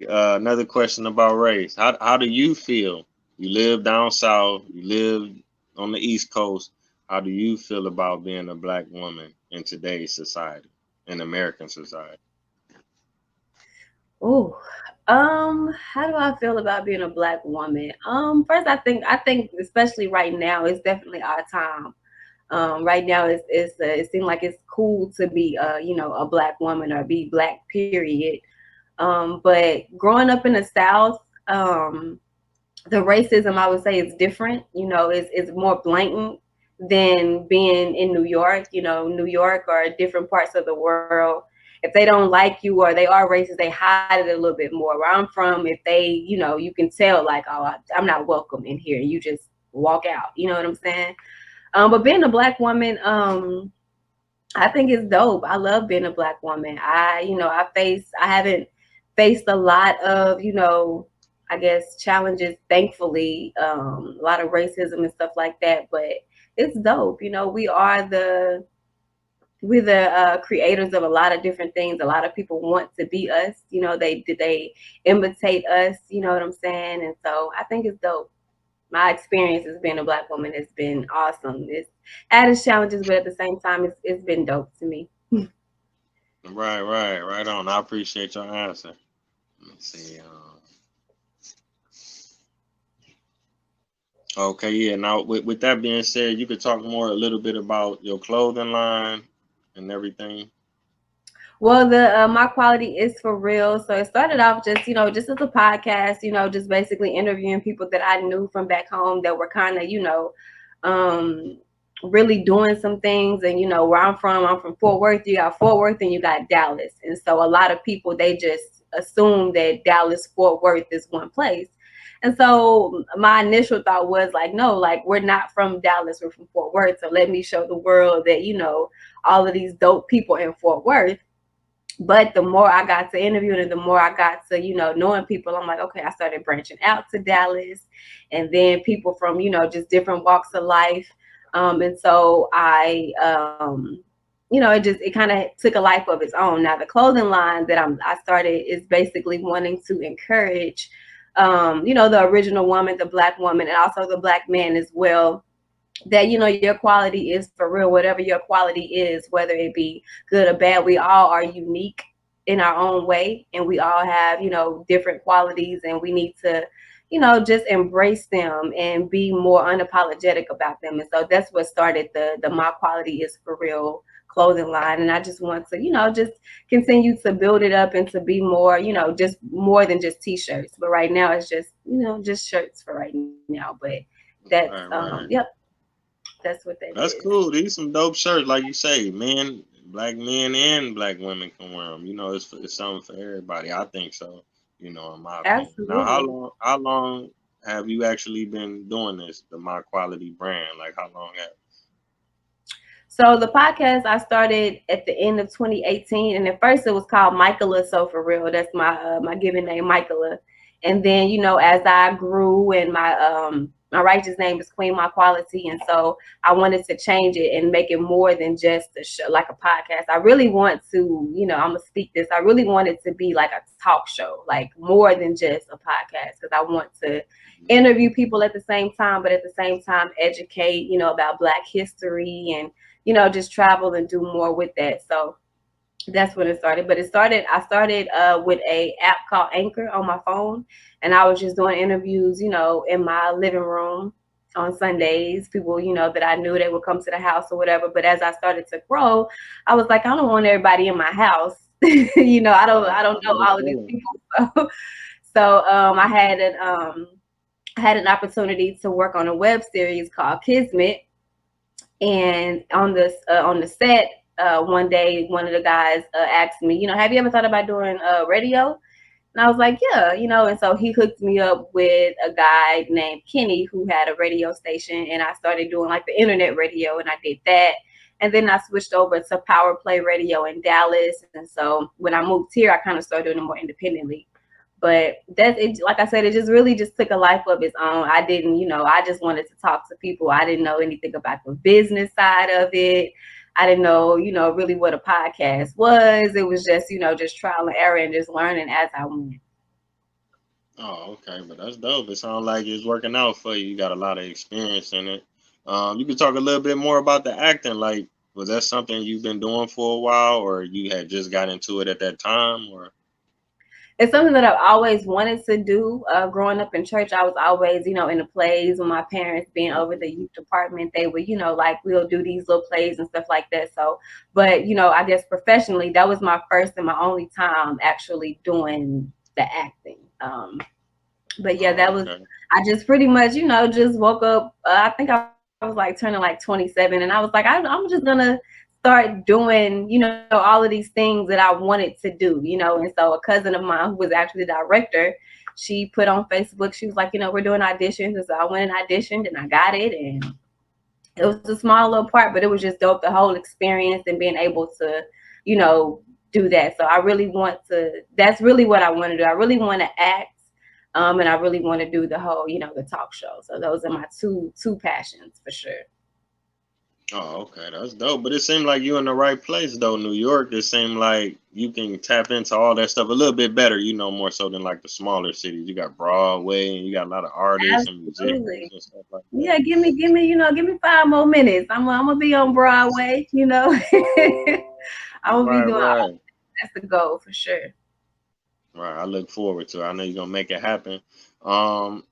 Another question about race. How do you feel? You live down south. You live on the East Coast. How do you feel about being a black woman in today's society, in American society? Oh, how do I feel about being a black woman? First, I think especially right now, it's definitely our time. Right now, it seems like it's cool to be a black woman or be black. Period. But growing up in the South, the racism I would say is different. Is more blatant than being in New York. New York or different parts of the world. If they don't like you or they are racist, they hide it a little bit more. Where I'm from, if you can tell like, oh, I'm not welcome in here, and you just walk out. You know what I'm saying? But being a black woman, I think it's dope. I love being a black woman. I haven't faced a lot of, I guess challenges, thankfully, a lot of racism and stuff like that. But it's dope. We're the creators of a lot of different things. A lot of people want to be us. They imitate us. You know what I'm saying? And so I think it's dope. My experience as being a black woman has been awesome. It's had its challenges, but at the same time, it's been dope to me. Right on. I appreciate your answer. Let me see. Okay, yeah. Now, with that being said, you could talk more a little bit about your clothing line and everything. Well, the my quality is for real. So it started off just just as a podcast. Just basically interviewing people that I knew from back home that were kind of um, really doing some things. And where I'm from Fort Worth. You got Fort Worth and you got Dallas, and so a lot of people they just assume that Dallas Fort Worth is one place. And so my initial thought was like, no, like we're not from Dallas, we're from Fort Worth. So let me show the world that all of these dope people in Fort Worth. But the more I got to interviewing and the more I got to, knowing people, I'm like, okay, I started branching out to Dallas and then people from, just different walks of life. And so it kind of took a life of its own. Now the clothing line that I started is basically wanting to encourage, the original woman, the black woman, and also the black man as well, that your quality is for real, whatever your quality is, whether it be good or bad. We all are unique in our own way, and we all have different qualities, and we need to just embrace them and be more unapologetic about them. And so that's what started the My Quality is for real clothing line. And I just want to just continue to build it up and to be more, just more than just t-shirts. But right now it's just just shirts for right now. But that's yep, Right. that's what that That's is. cool. These some dope shirts, like you say. Men, black men, and black women can wear them. It's something for everybody. I think so. In my opinion. Now, Absolutely. how long have you actually been doing this, the My Quality brand? Like, how long have? So the podcast I started at the end of 2018, and at first it was called Michaela. So for real, that's my given name, Michaela. And then as I grew, and my righteous name is Queen My Quality, and so I wanted to change it and make it more than just a show, like a podcast. I really want to, I'm gonna speak this. I really want it to be like a talk show, like more than just a podcast, because I want to interview people at the same time, but at the same time educate, about Black history and just travel and do more with that. So that's when it started. But I started with a app called Anchor on my phone, and I was just doing interviews, in my living room on Sundays. People, that I knew they would come to the house or whatever. But as I started to grow, I was like, I don't want everybody in my house. I Right. don't I know know the all of these feeling. people. So I had an opportunity to work on a web series called Kismet, and on the set, one day, one of the guys asked me, have you ever thought about doing radio? And I was like, yeah, And so he hooked me up with a guy named Kenny who had a radio station, and I started doing like the internet radio, and I did that. And then I switched over to Power Play Radio in Dallas. And so when I moved here, I kind of started doing it more independently. But that's it. Like I said, it just really just took a life of its own. I didn't, I just wanted to talk to people. I didn't know anything about the business side of it. I didn't know, really what a podcast was. It was just, just trial and error and just learning as I went. Oh, okay, but that's dope. It sounds like it's working out for you. You got a lot of experience in it. You could talk a little bit more about the acting. Like, was that something you've been doing for a while, or you had just got into it at that time, or? It's something that I've always wanted to do. Growing up in church, I was always, in the plays with my parents being over the youth department. They would, like we'll do these little plays and stuff like that. So, but I guess professionally, that was my first and my only time actually doing the acting. But yeah, that Oh, was. okay. I just pretty much, just woke up. I think I was like turning like 27, and I was like, I'm just gonna start doing, all of these things that I wanted to do, And so a cousin of mine who was actually the director, she put on Facebook, she was like, we're doing auditions. And so I went and auditioned and I got it. And it was a small little part, but it was just dope, the whole experience and being able to, you know, do that. So I really want to, that's really what I want to do. I really want to act. And I really want to do the whole, the talk show. So those are my two passions for sure. Oh, okay, that's dope. But it seemed like you in the right place though, New York. It seemed like you can tap into all that stuff a little bit better, more so than like the smaller cities. You got Broadway and you got a lot of artists and musicians Absolutely. and stuff like that. Yeah, give me 5 more minutes. I'm gonna be on Broadway. I'm gonna be Right, doing all right, that's the goal for sure. right. I look forward to it. I know you're gonna make it happen. You